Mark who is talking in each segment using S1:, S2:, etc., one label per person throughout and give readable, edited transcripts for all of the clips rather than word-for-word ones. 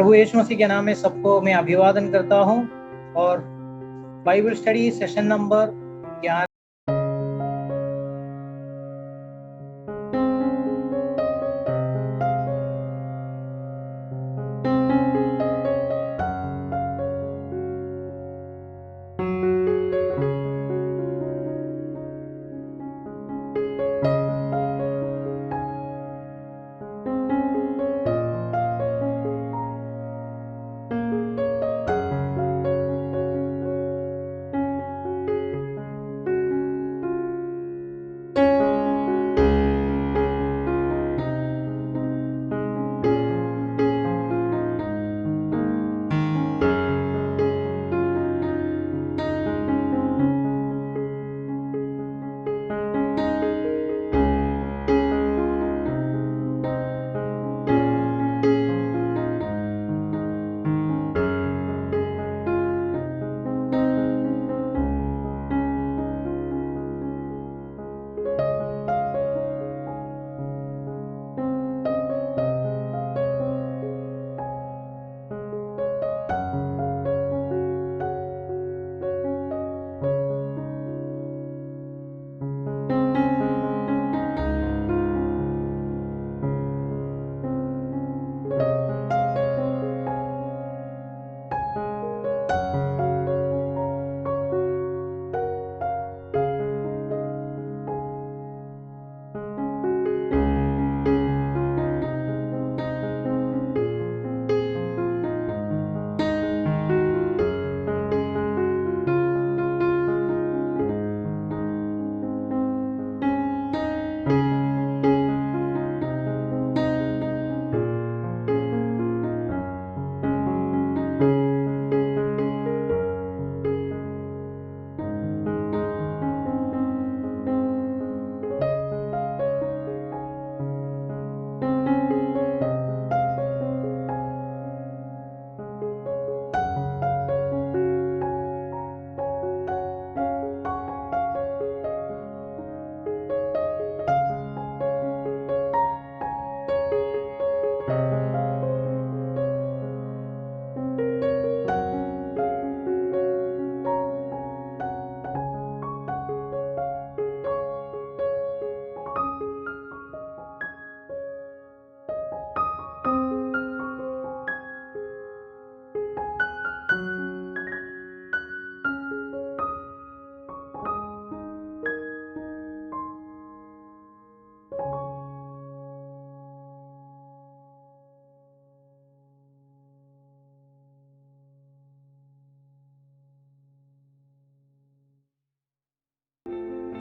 S1: प्रभु यीशु मसीह के नाम में सबको मैं अभिवादन करता हूं और बाइबल स्टडी सेशन नंबर 11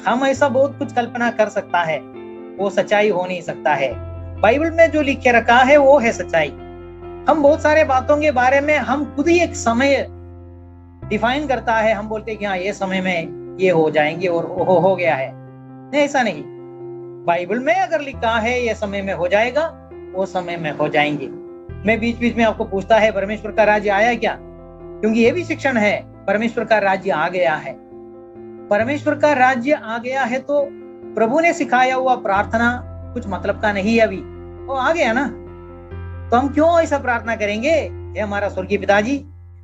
S1: हम ऐसा बहुत कुछ कल्पना कर सकता है, वो सच्चाई हो नहीं सकता है। बाइबल में जो लिख के रखा है वो है सच्चाई। हम बहुत सारे बातों के बारे में हम खुद ही एक समय डिफाइन करता है, हम बोलते हैं कि हाँ ये समय में ये हो जाएंगे और हो गया है। नहीं, ऐसा नहीं। बाइबल में अगर लिखा है ये समय में हो जाएगा, वो समय में हो जाएंगे। मैं बीच बीच में आपको पूछता है परमेश्वर का राज्य आया क्या, क्योंकि ये भी शिक्षण है। परमेश्वर का राज्य आ गया है। परमेश्वर का राज्य आ गया है तो प्रभु ने सिखाया हुआ प्रार्थना कुछ मतलब का नहीं है, अभी वो आ गया ना। तो हम क्यों ऐसा प्रार्थना करेंगे, हे हमारा स्वर्गीय पिताजी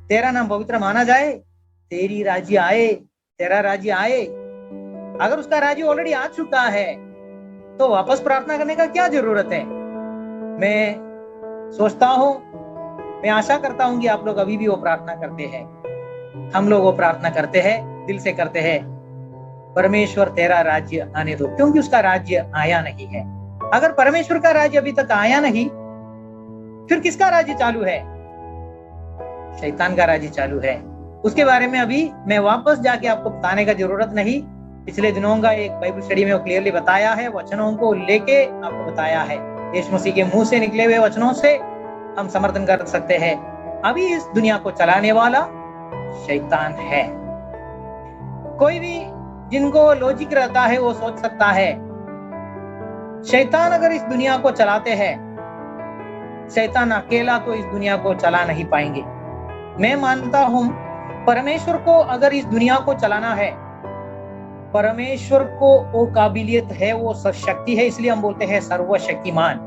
S1: तेरा नाम पवित्र माना जाए, तेरी राज्य आए, तेरा राज्य आए। अगर उसका राज्य ऑलरेडी आ चुका है तो वापस प्रार्थना करने का क्या जरूरत है। मैं सोचता हूं, मैं आशा करता हूं कि आप लोग अभी भी वो प्रार्थना करते हैं। हम लोग वो प्रार्थना करते हैं, दिल से करते हैं, परमेश्वर तेरा राज्य आने दो, क्योंकि उसका राज्य आया नहीं है। अगर परमेश्वर का राज्य अभी तक आया नहीं, फिर किसका राज्य चालू है? शैतान का राज्य चालू है। उसके बारे में अभी मैं वापस जाके आपको बताने का जरूरत नहीं। पिछले दिनों का एक बाइबल स्टडी में वो क्लियरली बताया है, वचनों को लेके आपको बताया है। यीशु मसीह के मुंह से निकले हुए वचनों से हम समर्थन कर सकते हैं। अभी इस दुनिया को चलाने वाला शैतान है। कोई भी जिनको लॉजिक रहता है वो सोच सकता है, शैतान अगर इस दुनिया को चलाते हैं, शैतान अकेला तो इस दुनिया को चला नहीं पाएंगे। मैं मानता हूं परमेश्वर को अगर इस दुनिया को चलाना है, परमेश्वर को वो काबिलियत है, वो शक्ति है, इसलिए हम बोलते हैं सर्वशक्तिमान,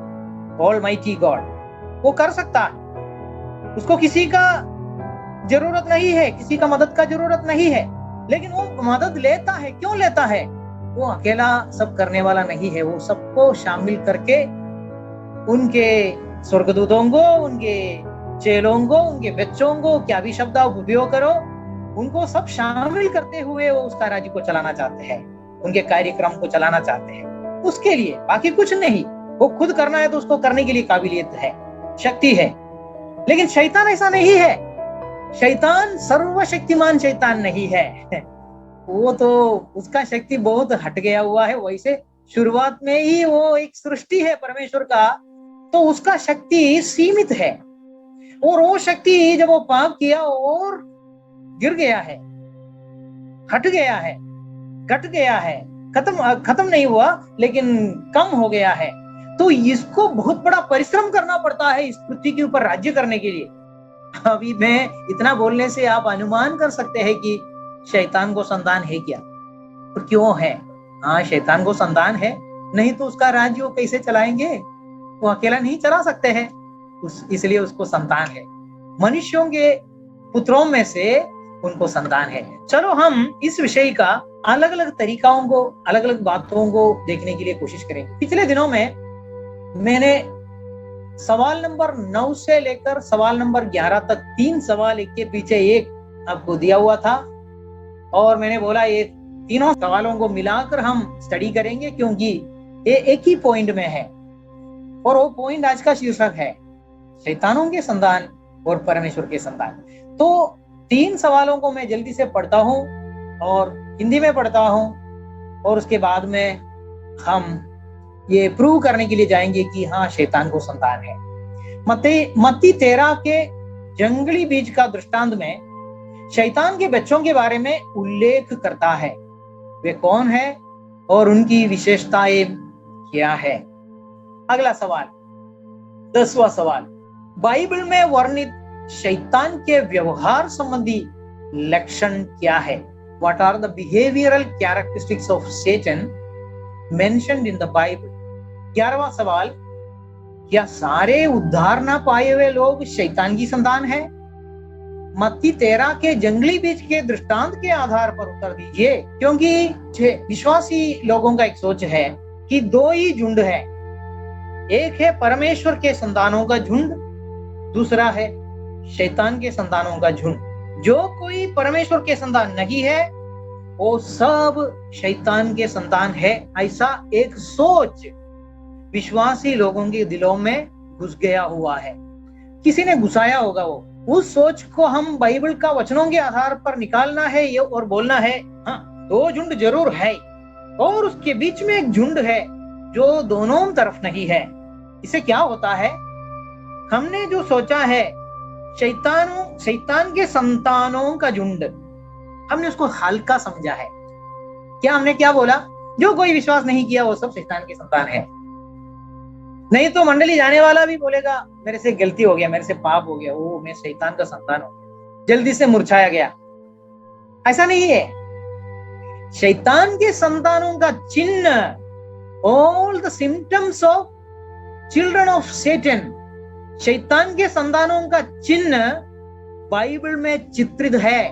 S1: ऑलमाइटी गॉड। वो कर सकता है। उसको किसी का जरूरत नहीं है, किसी का मदद का जरूरत नहीं है, लेकिन वो मदद लेता है। क्यों लेता है? वो अकेला सब करने वाला नहीं है, वो सबको शामिल करके उनके स्वर्गदूतों को, उनके चेलों को, उनके बच्चों को, क्या भी शब्द आप उपयोग करो, उनको सब शामिल करते हुए वो उसका राज्य को चलाना चाहते हैं, उनके कार्यक्रम को चलाना चाहते हैं। उसके लिए बाकी कुछ नहीं, वो खुद करना है तो उसको करने के लिए काबिलियत है, शक्ति है। लेकिन शैतान ऐसा नहीं है। शैतान सर्वशक्तिमान शैतान नहीं है। वो तो उसका शक्ति बहुत हट गया हुआ है। वैसे शुरुआत में ही वो एक सृष्टि है परमेश्वर का, तो उसका शक्ति सीमित है। और वो शक्ति जब वो पाप किया और गिर गया है, हट गया है, घट गया है, खत्म नहीं हुआ लेकिन कम हो गया है, तो इसको बहुत बड़ा परिश्रम करना पड़ता है इस पृथ्वी के ऊपर राज्य करने के लिए। अभी मैं इतना बोलने से आप अनुमान कर सकते हैं कि शैतान को संतान है क्या और क्यों है। हाँ, शैतान को संतान है, नहीं तो उसका राज्य वो कैसे चलाएंगे? वो अकेला नहीं चला सकते हैं, इसलिए उसको संतान है। मनुष्यों के पुत्रों में से उनको संतान है। चलो हम इस विषय का अलग अलग तरीकाओं को, अलग अलग बातों को देखने के लिए कोशिश करेंगे। पिछले दिनों में मैंने सवाल नंबर 9 से लेकर सवाल नंबर 11 तक 3 सवाल एक के पीछे एक आपको दिया हुआ था, और मैंने बोला ये तीनों सवालों को मिलाकर हम स्टडी करेंगे, क्योंकि ये एक ही पॉइंट में है। और वो पॉइंट आज का शीर्षक है शैतानों के संतान और परमेश्वर के संतान। तो 3 सवालों को मैं जल्दी से पढ़ता हूं और हिंदी में पढ़ता हूं, और उसके बाद में हम ये प्रूव करने के लिए जाएंगे कि हाँ, शैतान को संतान है। मत्ती 13 के जंगली बीज का दृष्टांत में शैतान के बच्चों के बारे में उल्लेख करता है। वे कौन है और उनकी विशेषताएं क्या है। अगला सवाल, 10वां सवाल, बाइबल में वर्णित शैतान के व्यवहार संबंधी लक्षण क्या है? What are the behavioral characteristics of Satan mentioned in the Bible? 11वां सवाल, क्या सारे उद्धार ना पाए हुए लोग शैतान की संतान है? मत्ती 13 के जंगली बीज के दृष्टांत के आधार पर उत्तर दीजिए, क्योंकि विश्वासी लोगों का एक सोच है कि 2 ही झुंड है। एक है परमेश्वर के संतानों का झुंड, दूसरा है शैतान के संतानों का झुंड। जो कोई परमेश्वर के संतान नहीं है वो सब शैतान के संतान है, ऐसा एक सोच विश्वासी लोगों के दिलों में घुस गया हुआ है। किसी ने घुसाया होगा वो। उस सोच को हम बाइबल का वचनों के आधार पर निकालना है ये और बोलना है हाँ, 2 झुंड जरूर है, और उसके बीच में एक झुंड है जो दोनों तरफ नहीं है। इससे क्या होता है? हमने जो सोचा है शैतान के संतानों का झुंड, हमने उसको हल्का समझा है। हमने क्या बोला? जो कोई विश्वास नहीं किया वो सब शैतान के संतान है। नहीं तो मंडली जाने वाला भी बोलेगा मेरे से गलती हो गया, मेरे से पाप हो गया, वो मैं शैतान का संतान हो गया, जल्दी से मुरझाया गया। ऐसा नहीं है। शैतान के संतानों का चिन्ह, all the symptoms of children of Satan, शैतान के संतानों का चिन्ह बाइबल में चित्रित है।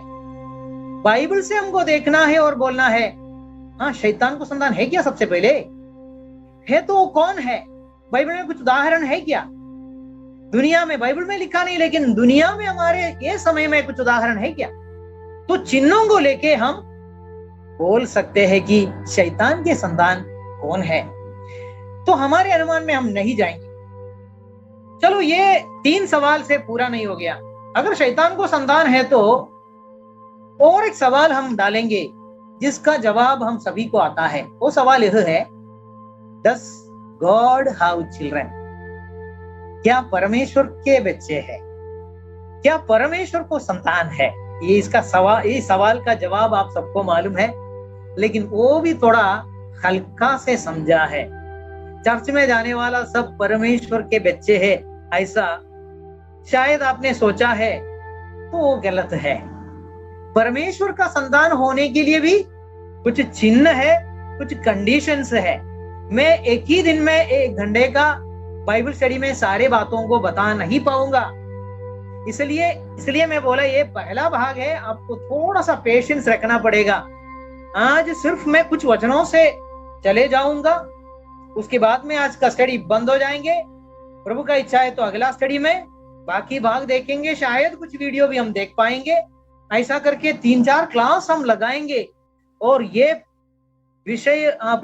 S1: बाइबल से हमको देखना है और बोलना है हाँ, शैतान को संतान है क्या? सबसे पहले है तो वो कौन है? बाइबल में कुछ उदाहरण है क्या? दुनिया में, बाइबल में लिखा नहीं लेकिन दुनिया में हमारे ये समय में कुछ उदाहरण है क्या? तो चिन्हों को लेके हम बोल सकते हैं कि शैतान के संतान कौन है। तो हमारे अनुमान में हम नहीं जाएंगे। चलो, ये 3 सवाल से पूरा नहीं हो गया। अगर शैतान को संतान है तो और एक सवाल हम डालेंगे जिसका जवाब हम सभी को आता है। वो सवाल यह है, Does God have children? क्या परमेश्वर के बच्चे हैं? क्या परमेश्वर को संतान है? ये सवाल का जवाब आप सबको मालूम है, लेकिन वो भी थोड़ा हल्का से समझा है। चर्च में जाने वाला सब परमेश्वर के बच्चे हैं ऐसा शायद आपने सोचा है, तो वो गलत है। परमेश्वर का संतान होने के लिए भी कुछ चिन्ह है, कुछ कंडीशंस है। मैं एक ही दिन में 1 घंटे का बाइबल स्टडी में सारे बातों को बता नहीं पाऊंगा, इसलिए इसलिए मैं बोला ये पहला भाग है, आपको थोड़ा सा पेशेंस रखना पड़ेगा। आज सिर्फ मैं कुछ वचनों से चले जाऊंगा, उसके बाद में आज का स्टडी बंद हो जाएंगे। प्रभु का इच्छा है तो अगला स्टडी में बाकी भाग देखेंगे, शायद कुछ वीडियो भी हम देख पाएंगे। ऐसा करके 3-4 क्लास हम लगाएंगे और ये विषय आप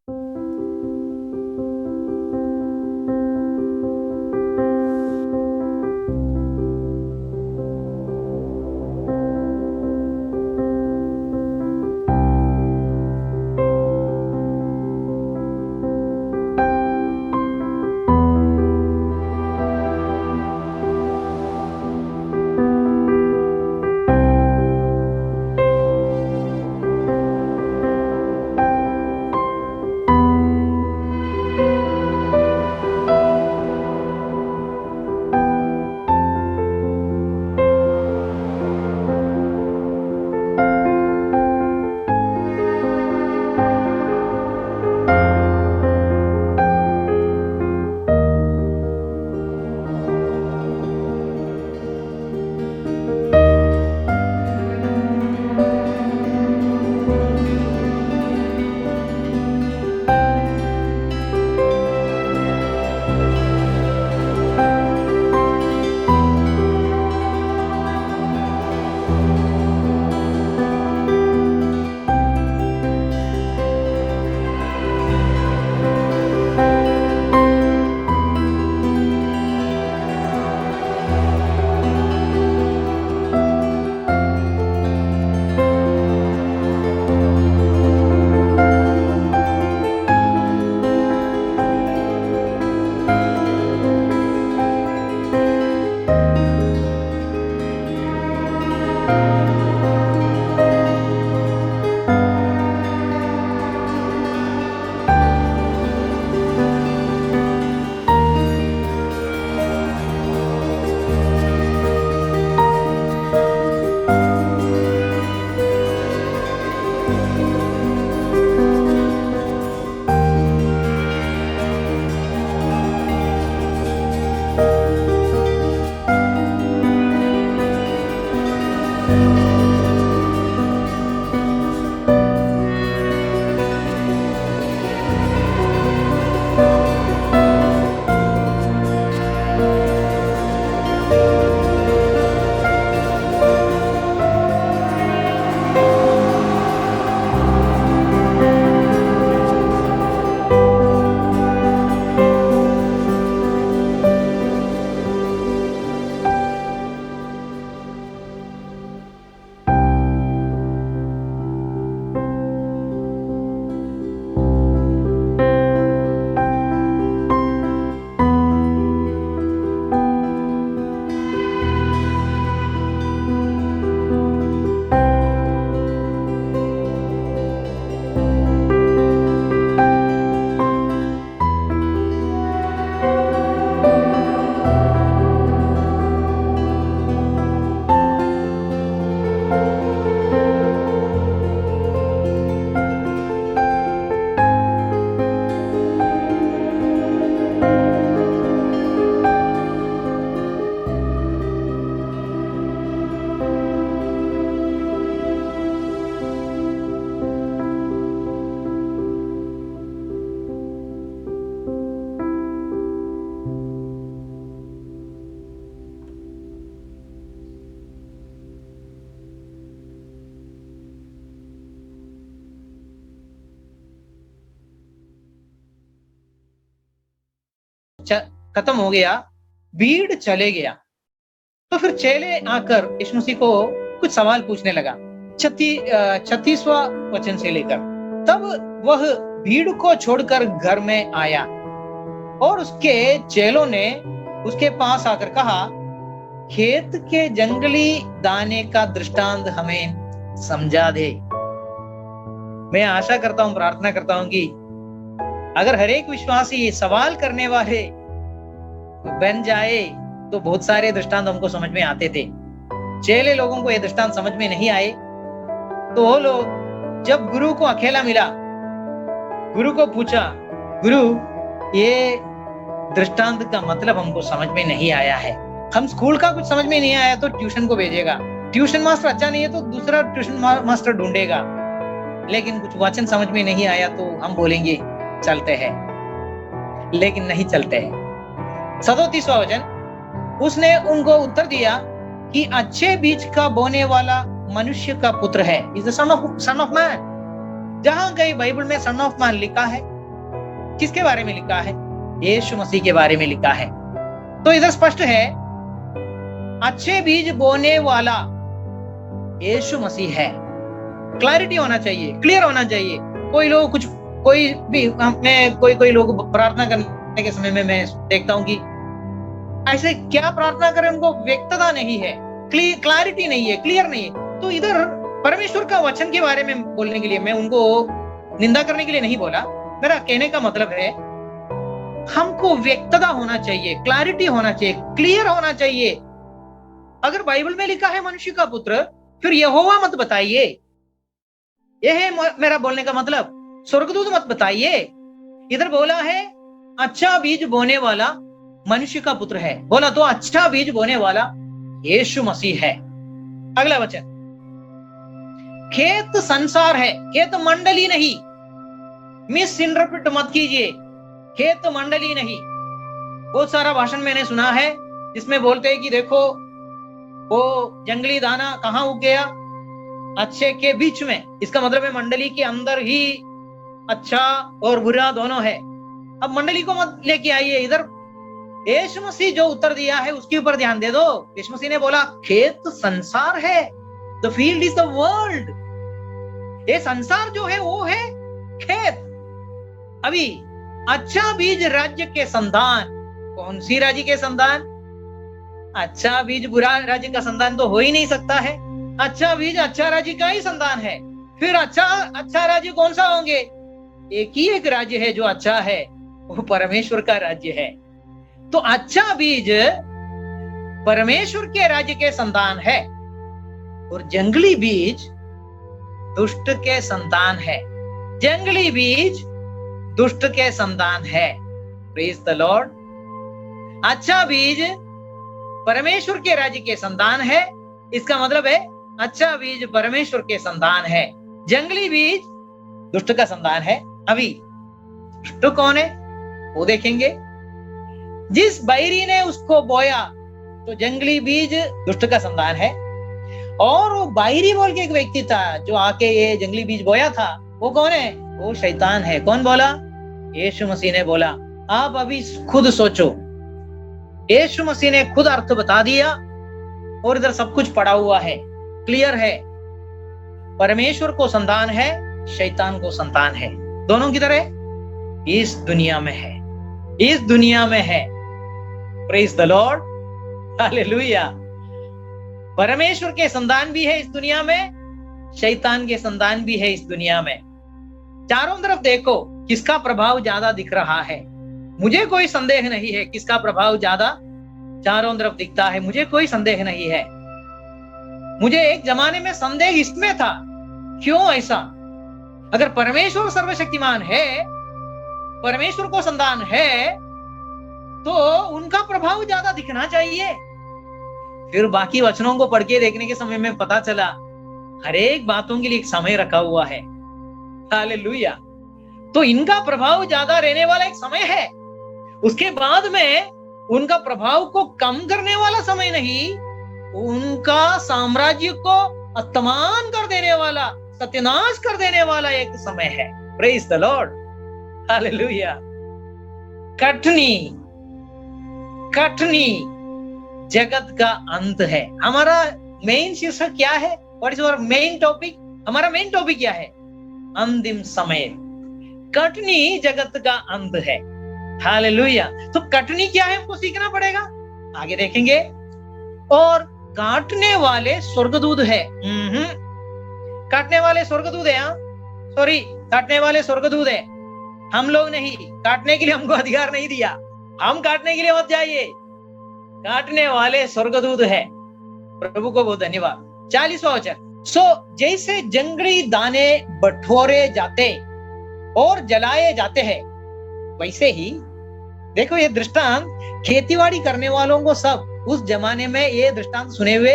S1: खत्म हो गया, भीड़ चले गया। तो फिर चेले आकर यीशु मसीह को कुछ सवाल पूछने लगा। 36वां वचन से लेकर, तब वह भीड़ को छोड़कर घर में आया और उसके चेलों ने उसके पास आकर कहा, खेत के जंगली दाने का दृष्टांत हमें समझा दे। मैं आशा करता हूं, प्रार्थना करता हूं कि अगर हर एक विश्वासी सवाल करने वाले बन जाए तो बहुत सारे दृष्टांत हमको समझ में आते थे। चेले लोगों को ये दृष्टांत समझ में नहीं आए, तो वो लोग जब गुरु को अकेला मिला, गुरु को पूछा, गुरु ये दृष्टांत का मतलब हमको समझ में नहीं आया है, हम स्कूल का कुछ समझ में नहीं आया तो ट्यूशन को भेजेगा, ट्यूशन मास्टर अच्छा नहीं है तो दूसरा ट्यूशन मास्टर ढूंढेगा, लेकिन कुछ वचन समझ में नहीं आया तो हम बोलेंगे चलते हैं, लेकिन नहीं चलते हैं। 37वां वचन, उसने उनको उत्तर दिया कि अच्छे बीज का बोने वाला मनुष्य का पुत्र है, is the son of man. जहां कहीं बाइबल में सन ऑफ मैन लिखा है, किसके बारे में लिखा है? यीशु मसीह के बारे में लिखा है। तो इधर स्पष्ट है अच्छे बीज बोने वाला यीशु मसीह है। क्लैरिटी होना चाहिए, क्लियर होना चाहिए। कोई लोग कोई लोग प्रार्थना करने के समय में मैं देखता हूं कि ऐसे क्या प्रार्थना करें, उनको व्यक्तता नहीं है, क्लैरिटी नहीं है, क्लियर नहीं है। तो इधर परमेश्वर का वचन के बारे में बोलने के लिए मैं उनको निंदा करने के लिए नहीं बोला। मेरा कहने का मतलब है हमको व्यक्तता होना चाहिए, क्लैरिटी होना चाहिए, क्लियर होना चाहिए। अगर बाइबल में लिखा है मनुष्य का पुत्र, फिर यहोवा मत बताइए। यह है मेरा बोलने का मतलब, स्वर्गदूत मत बताइए। इधर बोला है अच्छा बीज बोने वाला मनुष्य का पुत्र है, बोला तो अच्छा बीज बोने वाला यीशु मसीह है। अगला वचन, खेत संसार है, खेत मंडली नहीं, मिस इंटरप्रेट मत कीजिए, खेत मंडली नहीं। बहुत सारा भाषण मैंने सुना है जिसमें बोलते हैं कि देखो वो जंगली दाना कहां उग गया, अच्छे के बीच में। इसका मतलब है मंडली के अंदर ही अच्छा और बुरा दोनों है। अब मंडली को मत लेके आइए इधर। यीशु मसीह जो उत्तर दिया है उसके ऊपर ध्यान दे दो। यीशु मसीह ने बोला खेत संसार है, the field is the world. ये संसार जो है वो है खेत। अभी अच्छा बीज राज्य के संतान, कौन सी राज्य के संतान? अच्छा बीज बुरा राज्य का संतान तो हो ही नहीं सकता है। अच्छा बीज अच्छा राज्य का ही संतान है। फिर अच्छा राज्य कौन सा होंगे? एक ही एक राज्य है जो अच्छा है, वो परमेश्वर का राज्य है। तो अच्छा बीज परमेश्वर के राज्य के संतान है और जंगली बीज दुष्ट के संतान है। जंगली बीज दुष्ट के संतान है। Praise the Lord. अच्छा बीज परमेश्वर के राज्य के संतान है, इसका मतलब है अच्छा बीज परमेश्वर के संतान है। जंगली बीज दुष्ट का संतान है। अभी दुष्ट कौन है वो देखेंगे। जिस बैरी ने उसको बोया, तो जंगली बीज दुष्ट का संतान है। और वो बैरी बोल के एक व्यक्ति था जो आके ये जंगली बीज बोया था, वो कौन है? वो शैतान है। कौन बोला? यीशु मसीह ने बोला। आप अभी खुद सोचो, यीशु मसीह ने खुद अर्थ बता दिया और इधर सब कुछ पड़ा हुआ है, क्लियर है। परमेश्वर को संतान है, शैतान को संतान है। दोनों किधर है? इस दुनिया में है, इस दुनिया में है। Praise the Lord, hallelujah. परमेश्वर के संतान भी है इस दुनिया में, शैतान के संतान भी है इस दुनिया में। चारों तरफ देखो किसका प्रभाव ज्यादा दिख रहा है। मुझे कोई संदेह नहीं है किसका प्रभाव ज्यादा चारों तरफ दिखता है, मुझे कोई संदेह नहीं है। मुझे एक जमाने में संदेह इसमें था, क्यों ऐसा? अगर परमेश्वर सर्वशक्तिमान है, परमेश्वर को संतान है, तो उनका प्रभाव ज्यादा दिखना चाहिए। फिर बाकी वचनों को पढ़ के देखने के समय में पता चला हर एक बातों के लिए एक समय रखा हुआ है। हालेलुया। तो इनका प्रभाव ज्यादा रहने वाला एक समय है, उसके बाद में उनका प्रभाव को कम करने वाला समय नहीं, उनका साम्राज्य को अस्तमान कर देने वाला, सत्यानाश कर देने वाला एक समय है। Praise the Lord, hallelujah. कठिनी जगत का अंत है। हमारा मेन शीर्षक क्या है? What is our main topic? हमारा मेन टॉपिक क्या है? अंतिम समय। कठिनी जगत का अंत है। हालेलुया। तो कठिनी क्या है हमको सीखना पड़ेगा, आगे देखेंगे। और काटने वाले स्वर्गदूत है। काटने वाले स्वर्गदूत है। सॉरी, काटने वाले स्वर्गदूत है, हम लोग नहीं। काटने के लिए हमको अधिकार नहीं दिया, हम काटने के लिए मत जाइए। काटने वाले स्वर्गदूत है। प्रभु को बहुत धन्यवाद। 40वां वचन, सो जैसे जंगली दाने बटोरे जाते और जलाए जाते हैं, वैसे ही देखो ये दृष्टांत खेतीबाड़ी करने वालों को सब उस जमाने में ये दृष्टांत सुने हुए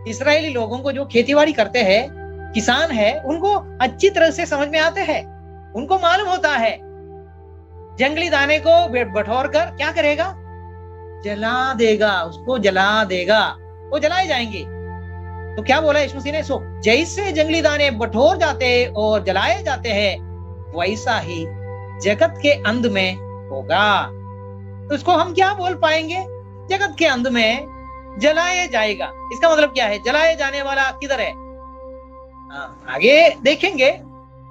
S1: इस्राएली लोगों को, जो खेतीबाड़ी करते हैं, किसान है, उनको अच्छी तरह से समझ में आते हैं। उनको मालूम होता है जंगली दाने को बटोर कर क्या करेगा, जला देगा, उसको जला देगा, वो जलाए जाएंगे। तो क्या बोला यीशु मसीह ने, सो जैसे जंगली दाने बटोर जाते हैं और जलाए जाते हैं, वैसा ही जगत के अंत में होगा। तो इसको हम क्या बोल पाएंगे, जगत के अंत में जलाया जाएगा। इसका मतलब क्या है, जलाए जाने वाला किधर है? आगे देखेंगे,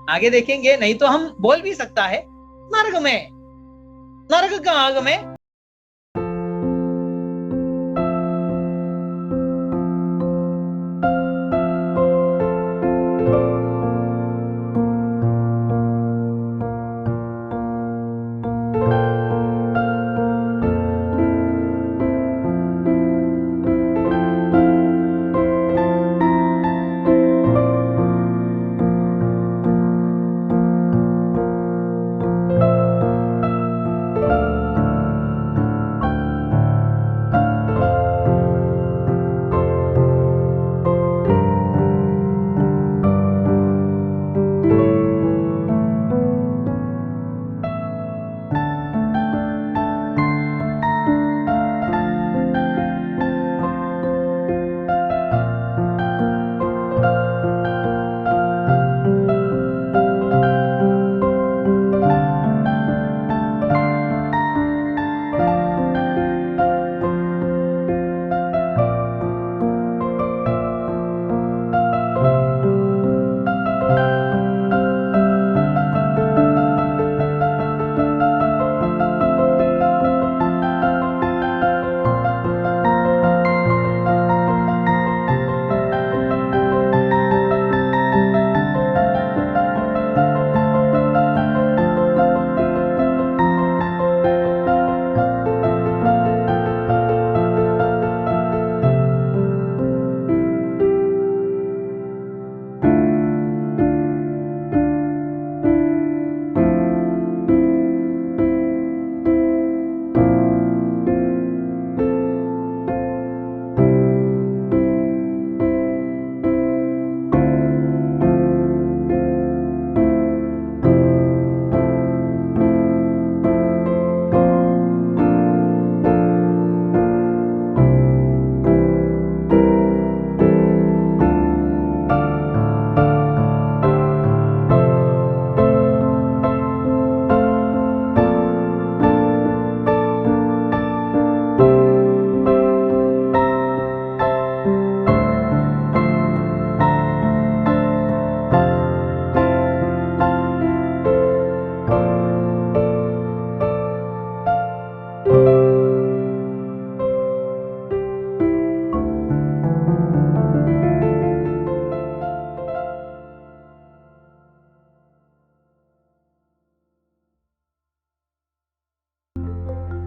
S1: आगे देखेंगे। नहीं तो हम बोल भी सकता है नरक में, नरक का आग में।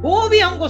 S1: वो भी हमको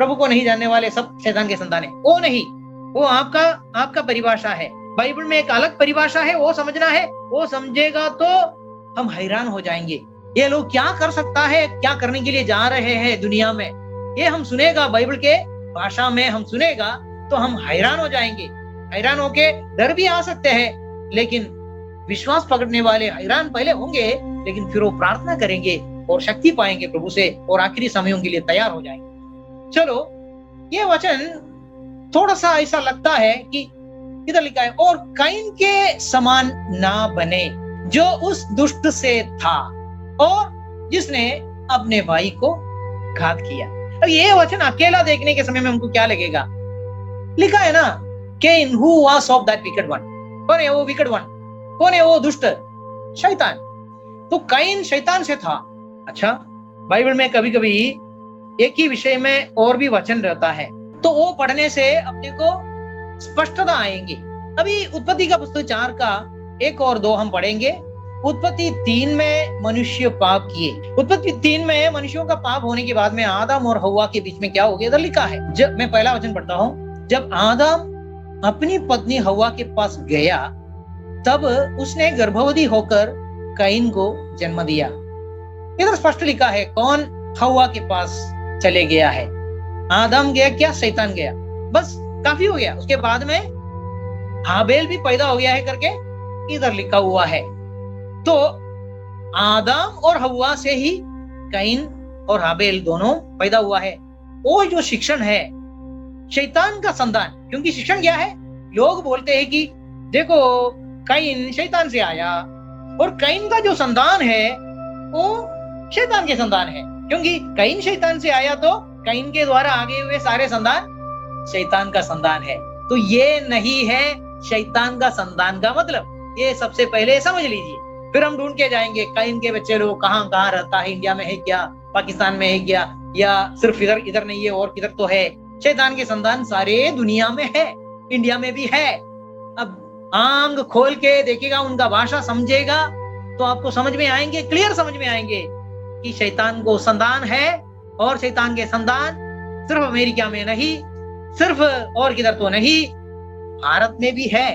S1: प्रभु को नहीं जानने वाले सब शैतान के संतान है, वो नहीं, वो आपका परिभाषा है। बाइबल में एक अलग परिभाषा है, वो समझना है। वो समझेगा तो हम हैरान हो जाएंगे, ये लोग क्या कर सकता है, क्या करने के लिए जा रहे हैं दुनिया में। ये हम सुनेगा, बाइबल के भाषा में हम सुनेगा तो हम हैरान हो जाएंगे। हैरान होके डर भी आ सकते हैं, लेकिन विश्वास पकड़ने वाले हैरान पहले होंगे, लेकिन फिर वो प्रार्थना करेंगे और शक्ति पाएंगे प्रभु से, और आखिरी समयों के लिए तैयार हो जाएंगे। चलो, ये वचन थोड़ा सा ऐसा लगता है कि इधर लिखा है, और कैन के समान ना बने जो उस दुष्ट से था और जिसने अपने भाई को घात किया। अब ये वचन अकेला देखने के समय में हमको क्या लगेगा? लिखा है ना, can who was of that wicked one. कौन है वो विकेड वन? कौन है वो दुष्ट? शैतान। तो कैन शैतान से था। अच्छा, बाइबल में कभी कभी एक ही विषय में और भी वचन रहता है, तो वो पढ़ने से अपने को स्पष्टता आएंगी। अभी उत्पत्ति का पुस्तक 4 का 1 और 2 हम पढ़ेंगे। उत्पत्ति 3 में मनुष्य पाप किए। उत्पत्ति 3 में मनुष्यों का पाप होने के बाद में आदम और हव्वा के बीच में क्या हो गया, इधर लिखा है। जब मैं पहला वचन पढ़ता हूँ, जब आदम अपनी पत्नी हव्वा के पास गया, तब उसने गर्भवती होकर कैन को जन्म दिया। इधर स्पष्ट लिखा है कौन हव्वा के पास चले गया है। आदम गया क्या? शैतान गया। बस काफी हो गया। उसके बाद में हाबेल भी पैदा हो गया है करके इधर लिखा हुआ है। तो आदम और हव्वा से ही कैन और हाबेल दोनों पैदा हुआ है। वो जो शिक्षण है शैतान का संतान, क्योंकि शिक्षण क्या है? लोग बोलते हैं कि देखो कैन शैतान से आया, और कैन का जो संतान है वो शैतान के संतान है, क्योंकि कैन शैतान से आया तो कैन के द्वारा आगे हुए सारे संतान शैतान का संतान है। तो ये नहीं है शैतान का संतान का मतलब, ये सबसे पहले समझ लीजिए। फिर हम ढूंढ के जाएंगे कैन के बच्चे लोग कहाँ कहाँ रहता है, इंडिया में है क्या, पाकिस्तान में है क्या, या सिर्फ इधर नहीं है और किधर तो है। शैतान के संतान सारे दुनिया में है, इंडिया में भी है। अब आंख खोल के देखिएगा, उनका भाषा समझेगा तो आपको समझ में आएंगे, क्लियर समझ में आएंगे कि शैतान को संतान है, और शैतान के संतान सिर्फ अमेरिका में नहीं, सिर्फ और किधर तो नहीं, भारत में भी है।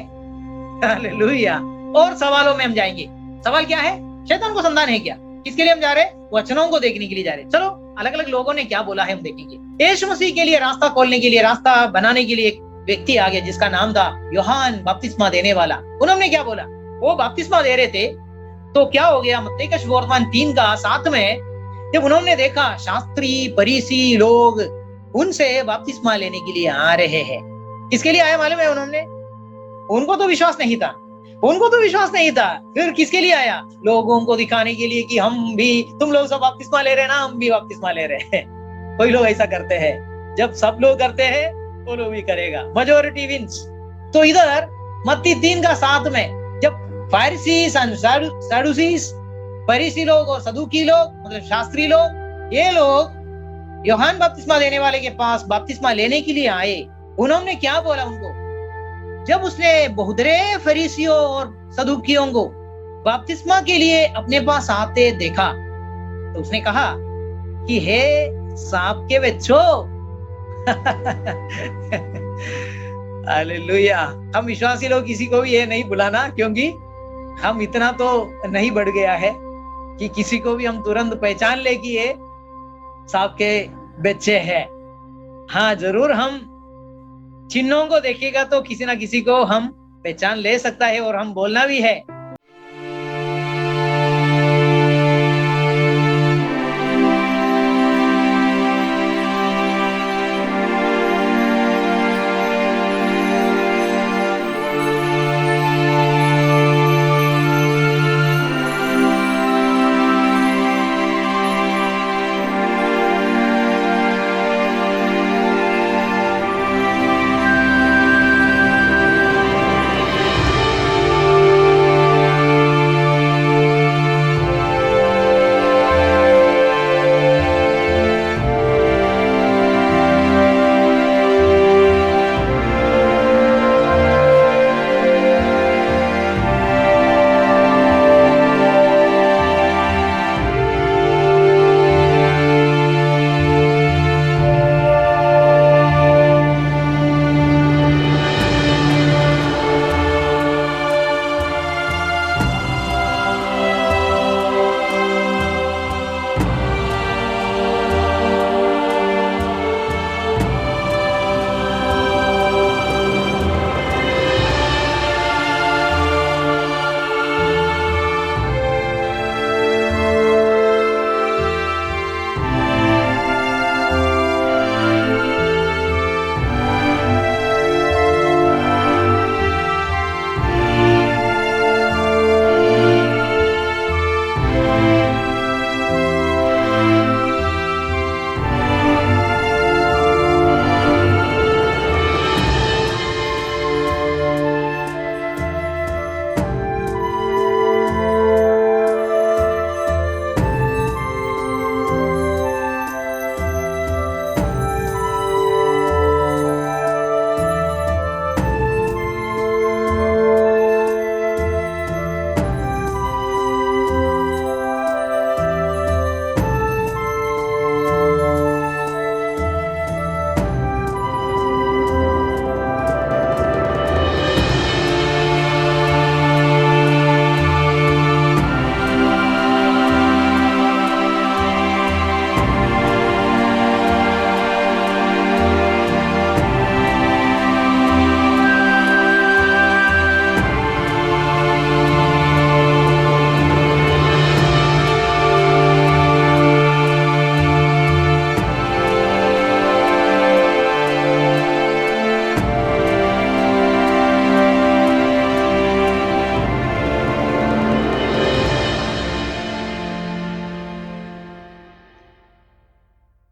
S1: हालेलुया। और सवालों में हम जाएंगे। सवाल क्या है? शैतान को संतान है क्या? किसके लिए हम जा रहे हैं? वचनों को देखने के लिए जा रहे हैं। चलो, अलग अलग लोगों ने क्या बोला है हम देखेंगे। यीशु मसीह के लिए रास्ता खोलने के लिए, रास्ता बनाने के लिए एक व्यक्ति आ गया जिसका नाम था यूहन्ना बपतिस्मा देने वाला। उन्होंने क्या बोला? वो बपतिस्मा दे रहे थे तो क्या हो गया? मत्ती का सुवर्तमान 3 का 7 में जब उन्होंने देखा शास्त्री फरीसी लोग उनसे बपतिस्मा लेने के लिए आ रहे हैं, किसके लिए आया मालूम है? उनको तो विश्वास नहीं था, फिर किसके लिए आया? लोगों को दिखाने के लिए कि हम भी, तुम लोग सब बपतिस्मा ले रहे हैं ना, हम भी बपतिस्मा ले रहे हैं। कोई लोग ऐसा करते हैं, जब सब लोग करते हैं वो लोग भी करेगा, मेजॉरिटी विंस। तो इधर मत्ती 3 का 7 में जब फरीसी लोग और सदूकी लोग, मतलब शास्त्री लोग, ये लोग यूहन्ना बपतिस्मा देने वाले के पास बपतिस्मा लेने के लिए आए, उन्होंने क्या बोला उनको? जब उसने बहुतरे फरीसियों और सदूकियों को बपतिस्मा के लिए अपने पास आते देखा, तो उसने कहा कि हे सांप के बच्चों। हालेलुया। हम विश्वासी लोग किसी को भी ये नहीं बुलाना, क्योंकि हम इतना तो नहीं बढ़ गया है कि किसी को भी हम तुरंत पहचान ले कि ये सांप के बच्चे हैं। हाँ, जरूर हम चिन्हों को देखेगा तो किसी ना किसी को हम पहचान ले सकता है, और हम बोलना भी है।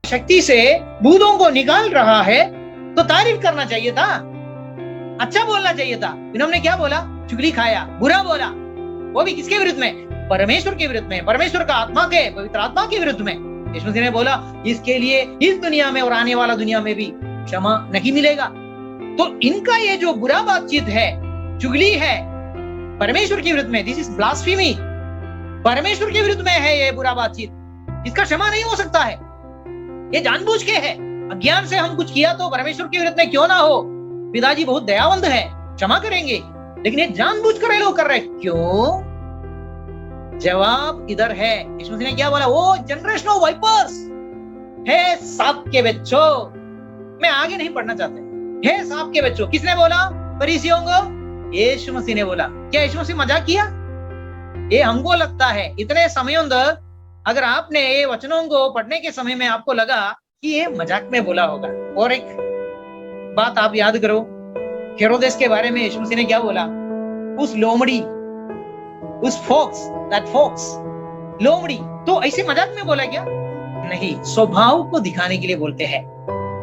S1: शक्ति से भूतों को निकाल रहा है तो तारीफ करना चाहिए था, अच्छा बोलना चाहिए था। इन्होंने क्या बोला? चुगली खाया, बुरा बोला, वो भी किसके विरुद्ध में? परमेश्वर के विरुद्ध में, परमेश्वर का आत्मा के, पवित्र आत्मा के विरुद्ध में। यीशु मसीह ने बोला इसके लिए इस दुनिया में और आने वाला दुनिया में भी क्षमा नहीं मिलेगा। तो इनका ये जो बुरा बातचीत है, चुगली है परमेश्वर के विरुद्ध में, दिस इज ब्लास्फेमी, परमेश्वर के विरुद्ध में है ये बुरा बातचीत, इसका क्षमा नहीं हो सकता है। ये जानबूझ के है, अज्ञान से हम कुछ किया तो परमेश्वर के विरुद्ध में क्यों ना हो, पिताजी बहुत दयावंत है, क्षमा करेंगे, लेकिन ये जानबूझ कर लोग कर रहे क्यों? जवाब इधर है। यीशु मसीह ने क्या बोला? वो जनरेशन ऑफ वाइपर्स है, सांप के बच्चों। मैं आगे नहीं पढ़ना चाहते, हे सांप के बच्चों। किसने बोला? फरीसियों को। यीशु मसीह ने बोला। क्या यीशु मसीह मजाक किया? ये हमको लगता है इतने समय अंदर अगर आपने ये वचनों को पढ़ने के समय में आपको लगा कि ये मजाक में बोला होगा। और एक बात आप याद करो, हेरोदेस के बारे में यीशु मसीह ने क्या बोला? उस लोमड़ी, उस फॉक्स, लोमड़ी। तो ऐसे मजाक में बोला क्या? नहीं, स्वभाव को दिखाने के लिए बोलते हैं,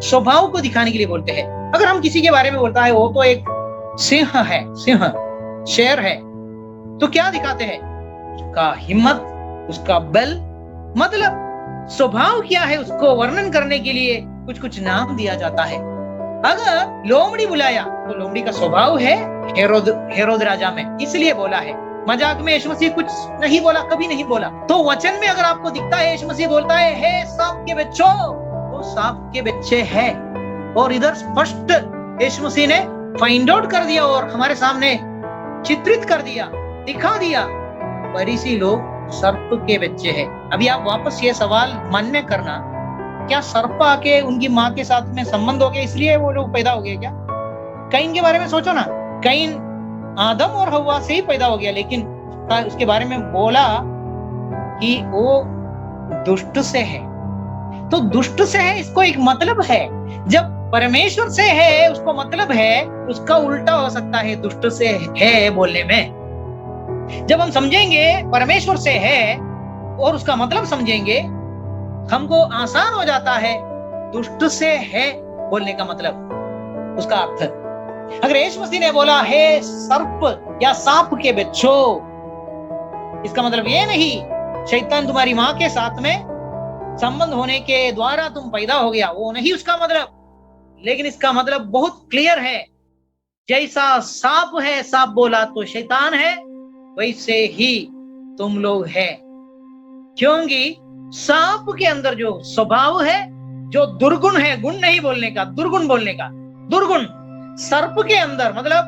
S1: स्वभाव को दिखाने के लिए बोलते हैं। अगर हम किसी के बारे में बोलता है वो तो एक सिंह है, सिंह शेर है, तो क्या दिखाते हैं? उसका हिम्मत, उसका बल, मतलब स्वभाव क्या है उसको वर्णन करने के लिए कुछ कुछ नाम दिया जाता है। अगर लोमड़ी बुलाया तो लोमड़ी का स्वभाव है हेरोद राजा में, इसलिए बोला है। मजाक में यीशु मसीह कुछ नहीं बोला, कभी नहीं बोला। तो वचन में अगर आपको दिखता है यीशु मसीह बोलता है हे सांप के बच्चों, तो सांप के बच्चे है। और इधर स्पष्ट यीशु मसीह ने फाइंड आउट कर दिया और हमारे सामने चित्रित कर दिया, दिखा दिया, फरीसी लोग सर्प के बच्चे हैं। अभी आप वापस ये सवाल मन में करना, क्या सर्प आके उनकी माँ के साथ में संबंध हो गया इसलिए वो लोग पैदा हो गए क्या? कैन के बारे में सोचो ना, कैन आदम और हव्वा से ही पैदा हो गया, लेकिन उसके बारे में बोला कि वो दुष्ट से है। तो दुष्ट से है, इसको एक मतलब है। जब परमेश्वर से है उसको मतलब है, उसका उल्टा हो सकता है दुष्ट से है बोलने में। जब हम समझेंगे परमेश्वर से है और उसका मतलब समझेंगे, हमको आसान हो जाता है दुष्ट से है बोलने का मतलब, उसका अर्थ। अगर यीशु मसीह ने बोला हे सर्प या सांप के बच्चों, इसका मतलब ये नहीं शैतान तुम्हारी माँ के साथ में संबंध होने के द्वारा तुम पैदा हो गया, वो नहीं उसका मतलब। लेकिन इसका मतलब बहुत क्लियर है, जैसा सांप है, सांप बोला तो शैतान है, वैसे ही तुम लोग है। क्योंकि सांप के अंदर जो स्वभाव है, जो दुर्गुण है, गुण नहीं बोलने का, दुर्गुण बोलने का, दुर्गुण सर्प के अंदर, मतलब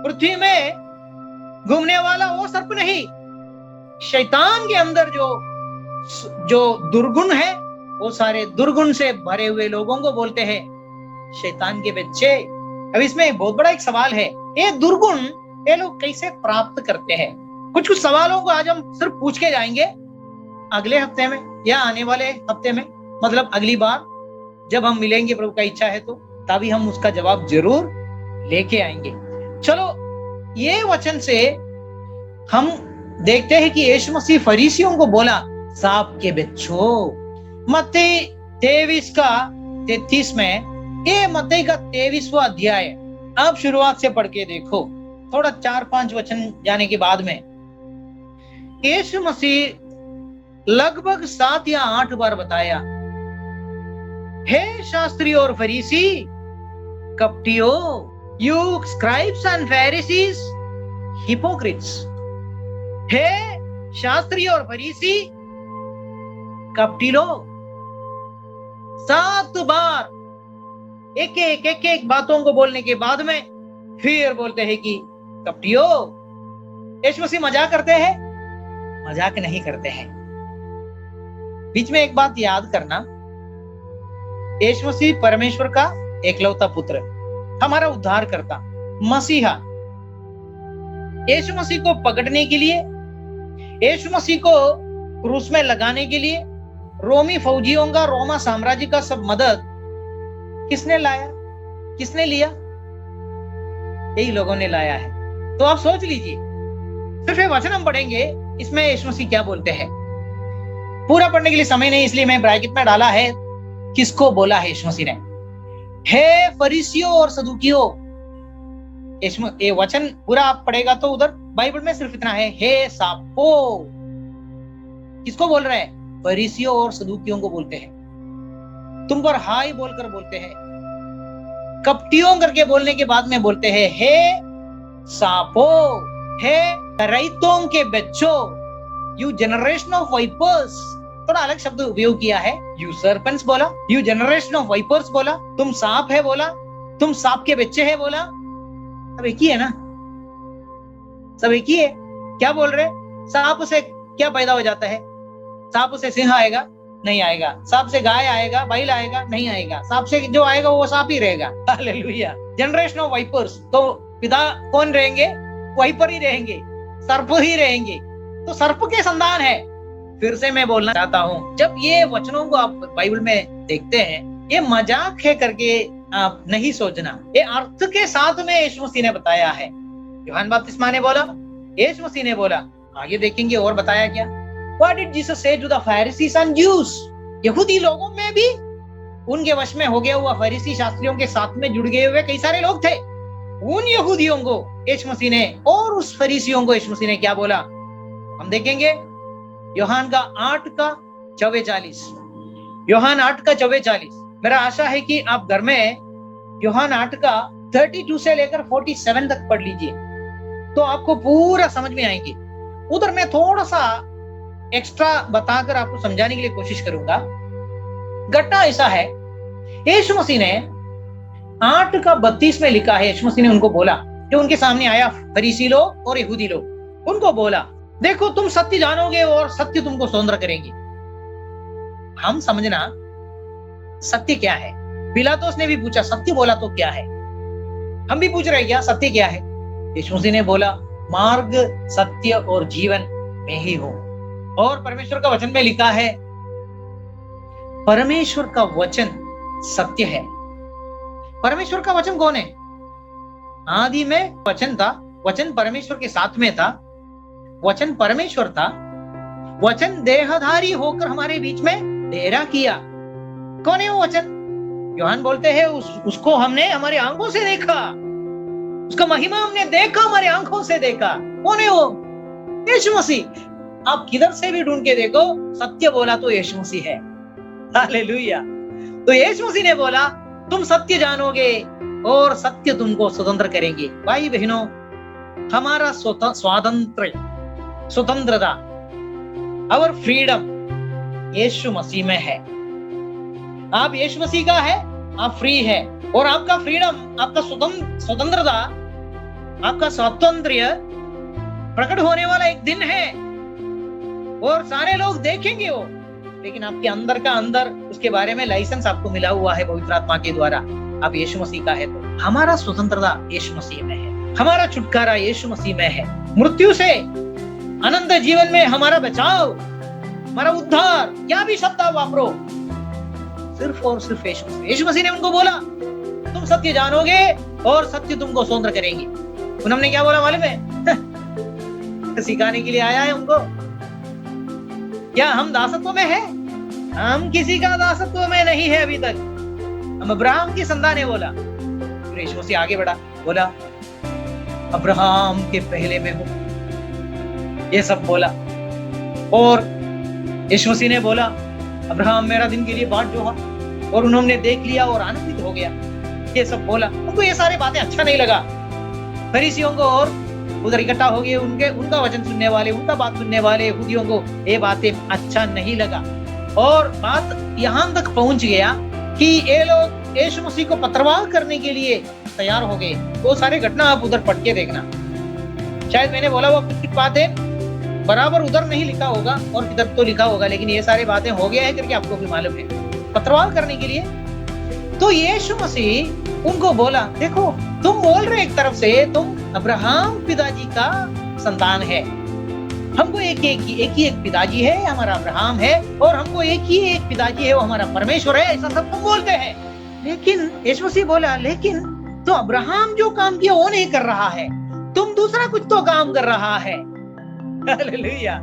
S1: पृथ्वी में घूमने वाला वो सर्प नहीं, शैतान के अंदर जो दुर्गुण है, वो सारे दुर्गुण से भरे हुए लोगों को बोलते हैं शैतान के बच्चे। अब इसमें बहुत बड़ा एक सवाल है, ये दुर्गुण ये लोग कैसे प्राप्त करते हैं? कुछ कुछ सवालों को आज हम सिर्फ पूछ के जाएंगे अगले हफ्ते में या आने वाले हफ्ते में, मतलब अगली बार जब हम मिलेंगे, प्रभु का इच्छा है तो तभी हम उसका जवाब जरूर लेके आएंगे। चलो, ये वचन से हम देखते हैं कि यीशु मसीह फरीसियों को बोला सांप के बच्चों। मत्ती 23 का 33 में, ये मत्ती का 23वां अध्याय, अब शुरुआत से पढ़ के देखो, थोड़ा 4-5 वचन जाने के बाद में यीशु मसीह लगभग 7 या 8 बार बताया, हे शास्त्री और फरीसी, कपटियों, you scribes and pharisees, hypocrites. हे शास्त्री और फरीसी, कपटी लोग। 7 बार एक बातों को बोलने के बाद में फिर बोलते हैं कि कपटियों। यीशु मसीह मजाक करते हैं? मजाक नहीं करते हैं। बीच में एक बात याद करना, यीशु मसीह परमेश्वर का एकलौता पुत्र, हमारा उद्धार करता मसीहा। यीशु मसीह को पकड़ने के लिए, यीशु मसीह को क्रूस में लगाने के लिए रोमी फौजियों का, रोमा साम्राज्य का सब मदद किसने लाया, किसने लिया? यही लोगों ने लाया है। तो आप सोच लीजिए, सिर्फ एक वचन हम पढ़ेंगे, इसमें यीशु मसीह क्या बोलते हैं। पूरा पढ़ने के लिए समय नहीं, इसलिए मैं ब्रैकेट में डाला है किसको बोला है यीशु मसीह ने? हे फरीसियों और सदूकियों। ये वचन पूरा आप पढ़ेगा तो उधर बाइबल में सिर्फ इतना है, हे सापो। किसको बोल रहे हैं? फरीसियों और सदूकियों को बोलते हैं। तुम पर हाय बोलकर बोलते हैं, कपटियों करके बोलने के बाद में बोलते हैं हे सापो, हे रईतों के बच्चों, यू जनरेशन ऑफ वाइपर्स। थोड़ा अलग शब्द उपयोग किया है, यू सर्पेंट्स बोला, यू जनरेशन ऑफ वाइपर्स बोला, तुम सांप है बोला, तुम सांप के बच्चे है बोला। सब एक ही है ना, सब एक ही है। क्या बोल रहे? सांप से क्या पैदा हो जाता है? सांप से सिंह आएगा? नहीं आएगा। सांप से गाय आएगा, बैल आएगा? नहीं आएगा। सांप से जो आएगा वो सांप ही रहेगा। हालेलुया। जनरेशन ऑफ वाइपर्स, तो पिता कौन रहेंगे? वाइपर ही रहेंगे, सर्प ही रहेंगे। तो सर्प के संतान है। फिर से मैं बोलना चाहता हूँ, जब ये वचनों को आप बाइबल में देखते हैं, ये मजाक है करके आप नहीं सोचना, ये अर्थ के साथ में यीशु मसीह ने बताया है। यूहन्ना बपतिस्मा ने बोला, यीशु मसीह ने बोला। आगे देखेंगे और बताया क्या। What did Jesus say to the Pharisees and Jews? यहूदी लोगों में भी उनके वश में हो गया हुआ फरीसी शास्त्रियों के साथ में जुड़ गए हुए कई सारे लोग थे। उन यहूदियों को यीशु मसीह ने और उस फरीसियों को यीशु मसीह ने क्या बोला, हम देखेंगे। यूहन्ना का 8:44, यूहन्ना 8:44। मेरा आशा है कि आप घर में यूहन्ना 8:32 से लेकर 47 तक पढ़ लीजिए, तो आपको पूरा समझ में आएंगे। उधर मैं थोड़ा सा एक्स्ट्रा बताकर आपको समझाने के लिए कोशिश करूंगा। घटना ऐसा है, यीशु मसीह ने 8:32 में लिखा है, यीशु मसीह ने उनको बोला, जो उनके सामने आया फरीसी लोग और यहूदी लोग, उनको बोला, देखो तुम सत्य जानोगे और सत्य तुमको स्वतंत्र करेंगे। हम समझना सत्य क्या है। पिलातुस ने भी पूछा सत्य बोला तो क्या है। हम भी पूछ रहे क्या सत्य क्या है। यीशु मसीह ने बोला, मार्ग सत्य और जीवन मैं ही हूं। और परमेश्वर का वचन में लिखा है, परमेश्वर का वचन सत्य है। परमेश्वर का वचन कौन है? आदि में वचन था, वचन परमेश्वर के साथ में था, वचन परमेश्वर था, वचन देहधारी होकर हमारे बीच में डेरा किया। कौन है वो वचन? यूहन्ना बोलते हैं उसको हमने हमारी आंखों से देखा, उसका महिमा हमने देखा, हमारी आंखों से देखा। कौन है वो? यीशु मसीह। आप किधर से भी ढूंढ के देखो, सत्य बोला तो यीशु मसीह है। हालेलुया। तो यीशु मसीह ने बोला, तुम सत्य जानोगे और सत्य तुमको स्वतंत्र करेंगे। भाई बहनों, हमारा स्वतंत्रता, आवर फ्रीडम यीशु मसीह में है। आप यीशु मसीह का है, आप फ्री है। और आपका फ्रीडम, आपका स्वतंत्रता, आपका स्वातंत्र्य प्रकट होने वाला एक दिन है और सारे लोग देखेंगे वो। लेकिन आपके अंदर का अंदर उसके बारे में लाइसेंस आपको मिला हुआ है पवित्र आत्मा के द्वारा। आप यीशु मसीह का है तो हमारा स्वतंत्रता यीशु मसीह में है, हमारा छुटकारा यीशु मसीह में है। मृत्यु से अनंत जीवन में हमारा बचाव, हमारा उद्धार, क्या भी शब्द आप वापरो, सिर्फ और सिर्फ यीशु मसीह। यीशु मसीह ने उनको बोला, तुम सत्य जानोगे और सत्य तुमको स्वतंत्र करेंगे। उन्होंने क्या बोला मालूम है? सिखाने के लिए आया है उनको। क्या हम दासत्व में है? हम किसी का दासत्व में नहीं है अभी तक, हम अब्राहम की संतान है बोला। फिर यीशु मसीह आगे बढ़ा, बोला अब्राहम के पहले में हूं, ये सब बोला। और यीशु मसीह ने बोला, अब्राहम मेरा दिन के लिए बाट जोहा और उन्होंने देख लिया और आनंदित हो गया, ये सब बोला। उनको ये सारी बातें अच्छा नहीं लगा। फरीसियों को और उधर इकट्ठा हो गए, उनका वचन सुनने वाले, उनका बात सुनने वाले यहूदियों को ये बातें अच्छा नहीं लगा। और बात यहां तक पहुंच गया कि ये लोग यीशु मसीह को पत्रवार करने के लिए तैयार हो गए। वो सारे घटना आप उधर पढ़ के देखना। शायद मैंने बोला वो कुछ बातें बराबर उधर नहीं लिखा होगा और इधर तो लिखा होगा, लेकिन ये सारी बातें हो गया है करके आपको भी मालूम है, पत्रवार करने के लिए। तो यीशु मसीह उनको बोला, देखो तुम बोल रहे एक तरफ से तुम अब्राहम पिताजी का संतान है, हमको एक ही पिताजी है, हमारा अब्राहम है, और हमको एक ही एक पिताजी है, वो हमारा परमेश्वर है, ऐसा सब तुम बोलते हैं। लेकिन यीशु मसीह बोला, लेकिन तो अब्राहम जो काम किया वो नहीं कर रहा है, तुम दूसरा कुछ तो काम कर रहा है। हालेलुया।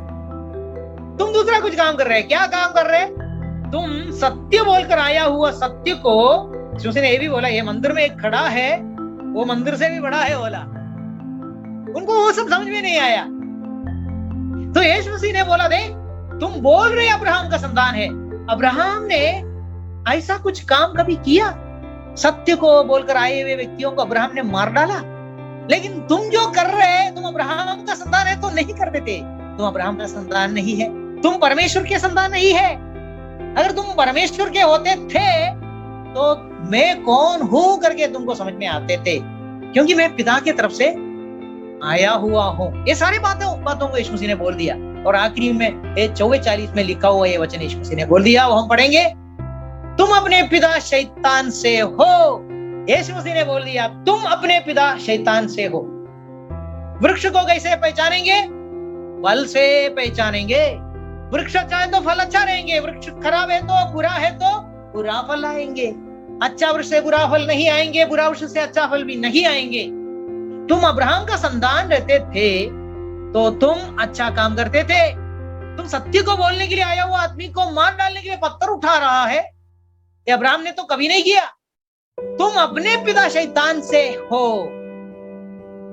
S1: तुम दूसरा कुछ काम कर रहे हैं। क्या काम कर रहे हैं? तुम सत्य बोलकर आया हुआ सत्य को, यीशु मसीह ने ये भी बोला, ये मंदिर में एक खड़ा है, वो मंदिर से भी बड़ा है बोला। उनको वो सब समझ में नहीं आया। तो यीशु मसीह ने बोला, देख तुम बोल रहे अब्राहम का संतान है, अब्राहम ने ऐसा कुछ काम कभी किया? सत्य को बोलकर आए हुए व्यक्तियों को अब्राहम ने मार डाला। लेकिन तुम जो कर रहे, तुम अब्राहम का संतान है तो नहीं कर देते। तुम अब्राहम का संतान नहीं है, तुम परमेश्वर के संतान नहीं है। अगर तुम परमेश्वर के होते थे तो मैं कौन हूं करके तुमको समझ में आते थे, क्योंकि मैं पिता की तरफ से आया हुआ हूं। ये सारी बातों को यीशु मसीह ने बोल दिया। और आखिरी में 44 में लिखा हुआ ये वचन यीशु मसीह ने बोल दिया, वो हम पढ़ेंगे, तुम अपने पिता शैतान से हो। यीशु मसीह ने बोल दिया, तुम अपने पिता शैतान से हो। वृक्ष को कैसे पहचानेंगे? फल से पहचानेंगे। वृक्ष अच्छा है तो फल अच्छा रहेंगे, वृक्ष खराब है तो बुरा है तो बुरा फल आएंगे। अच्छा वृक्ष से बुरा फल नहीं आएंगे, बुरा वृक्ष से अच्छा फल भी नहीं आएंगे। तुम अब्राहम का संतान रहते थे तो तुम अच्छा काम करते थे। तुम सत्य को बोलने के लिए आया हुआ आदमी को मार डालने के लिए पत्थर उठा रहा है, ये अब्राहम ने तो कभी नहीं किया। तुम अपने पिता शैतान से हो।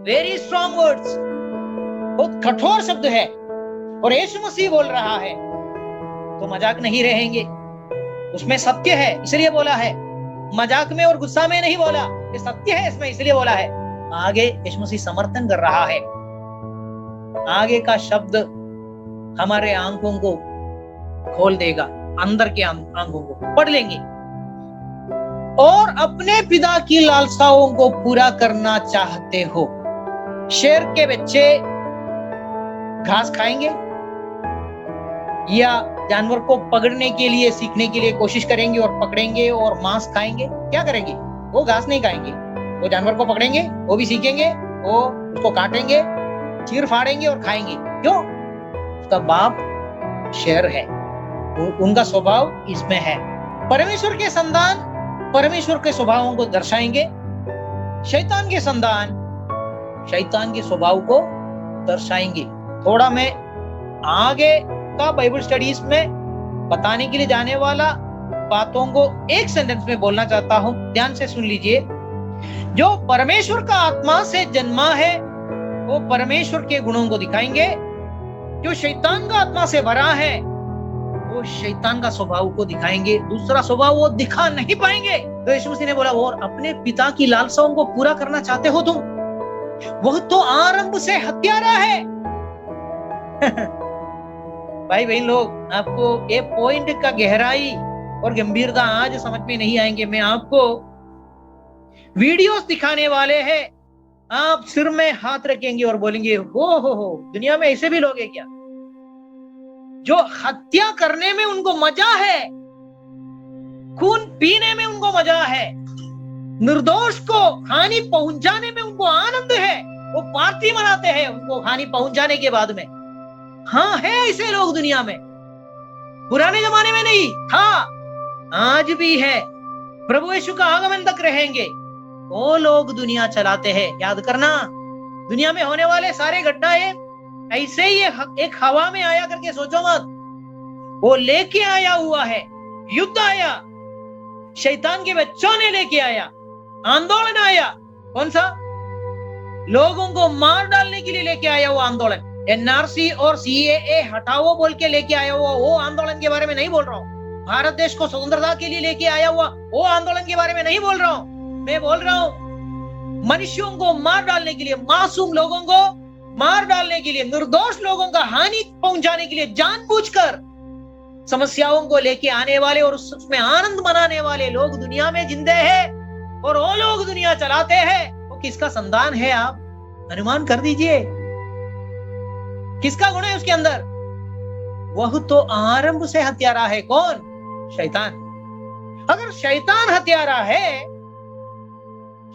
S1: वेरी स्ट्रॉन्ग वर्ड्स, बहुत कठोर शब्द है। और यीशु मसीह बोल रहा है तो मजाक नहीं रहेंगे, उसमें सत्य है इसलिए बोला है। मजाक में और गुस्सा में नहीं बोला, ये सत्य है इसमें इसलिए बोला है। आगे यीशु मसीह समर्थन कर रहा है। आगे का शब्द हमारे आंखों को खोल देगा, अंदर के आंखों को पढ़ लेंगे। और अपने पिता की लालसाओं को पूरा करना चाहते हो। शेर के बच्चे घास खाएंगे या जानवर को पकड़ने के लिए सीखने के लिए कोशिश करेंगे और पकड़ेंगे और मांस खाएंगे? क्या करेंगे? वो घास नहीं खाएंगे, वो जानवर को पकड़ेंगे, वो भी सीखेंगे, वो उसको काटेंगे, चीर फाड़ेंगे और खाएंगे। क्यों? उसका बाप शेर है, उनका स्वभाव इसमें है। परमेश्वर के संतान परमेश्वर के स्वभावों को दर्शाएंगे, शैतान के संतान शैतान के स्वभाव को दर्शाएंगे। थोड़ा मैं आगे का बाइबल स्टडीज में बताने के लिए जाने वाला बातों को एक सेंटेंस में बोलना चाहता हूं, ध्यान से सुन लीजिए। जो परमेश्वर का आत्मा से जन्मा है वो परमेश्वर के गुणों को दिखाएंगे। जो शैतान का आत्मा से भरा है वो शैतान का स्वभाव को दिखाएंगे, दूसरा स्वभाव वो दिखा नहीं पाएंगे। तो यीशु मसीह ने बोला, वो अपने पिता की लालसाओं को पूरा करना चाहते हो तुम, वह तो आरंभ से हत्यारा है। भाई बहन लोग, आपको ये पॉइंट का गहराई और गंभीरता आज समझ में नहीं आएंगे। मैं आपको वीडियोस दिखाने वाले हैं, आप सिर में हाथ रखेंगे और बोलेंगे, हो दुनिया में ऐसे भी लोग हैं क्या? जो हत्या करने में उनको मजा है, खून पीने में उनको मजा है, निर्दोष को हानि पहुंचाने में उनको आनंद है, वो पार्टी मनाते हैं उनको हानि पहुंचाने के बाद में। हाँ, है ऐसे लोग दुनिया में, पुराने जमाने में नहीं था, आज भी है, प्रभु यीशु का आगमन तक रहेंगे। वो लोग दुनिया चलाते हैं। याद करना, दुनिया में होने वाले सारे घटनाएं ऐसे ही एक हवा में आया करके सोचो मत। वो लेके आया हुआ है, युद्ध आया, शैतान के बच्चों ने लेके आया, आंदोलन आया। कौन सा? लोगों को मार डालने के लिए लेके आया हुआ आंदोलन। एनआरसी और सीएए हटाओ बोल के लेके आया हुआ वो आंदोलन के बारे में नहीं बोल रहा हूँ। भारत देश को स्वतंत्रता के लिए लेके आया हुआ वो आंदोलन के बारे में नहीं बोल रहा हूँ। मैं बोल रहा हूँ मनुष्यों को मार डालने के लिए, मासूम लोगों को मार डालने के लिए, निर्दोष लोगों का हानि पहुंचाने के लिए जानबूझकर समस्याओं को लेके आने वाले और उसमें आनंद मनाने वाले लोग दुनिया में जिंदे हैं और वो लोग दुनिया चलाते हैं। वो किसका संतान है? आप अनुमान कर दीजिए, किसका गुण है उसके अंदर? वह तो आरंभ से हत्यारा है। कौन? शैतान। अगर शैतान हत्यारा है,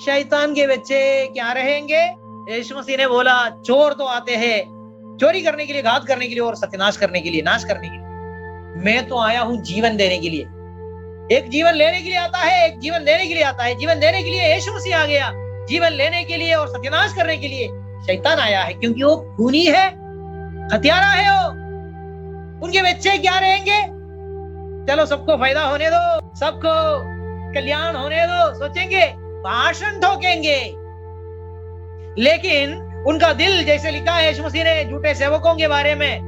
S1: शैतान के बच्चे क्या रहेंगे? यीशु मसीह ने बोला, चोर तो आते हैं चोरी करने के लिए, घात करने के लिए और सत्यानाश करने के लिए, नाश करने के लिए। मैं तो आया हूं जीवन देने के लिए। एक जीवन लेने के लिए आता है, एक जीवन देने के लिए आता है। जीवन देने के लिए यीशु मसीह आ गया, जीवन लेने के लिए और सत्यानाश करने के लिए शैतान आया है, क्योंकि वो खूनी है, हत्यारा है। वो उनके बच्चे क्या रहेंगे? चलो सबको फायदा होने दो, सबको कल्याण होने दो, सोचेंगे, भाषण ठोकेंगे। लेकिन उनका दिल, जैसे लिखा है यीशु मसीह ने झूठे सेवकों के बारे में,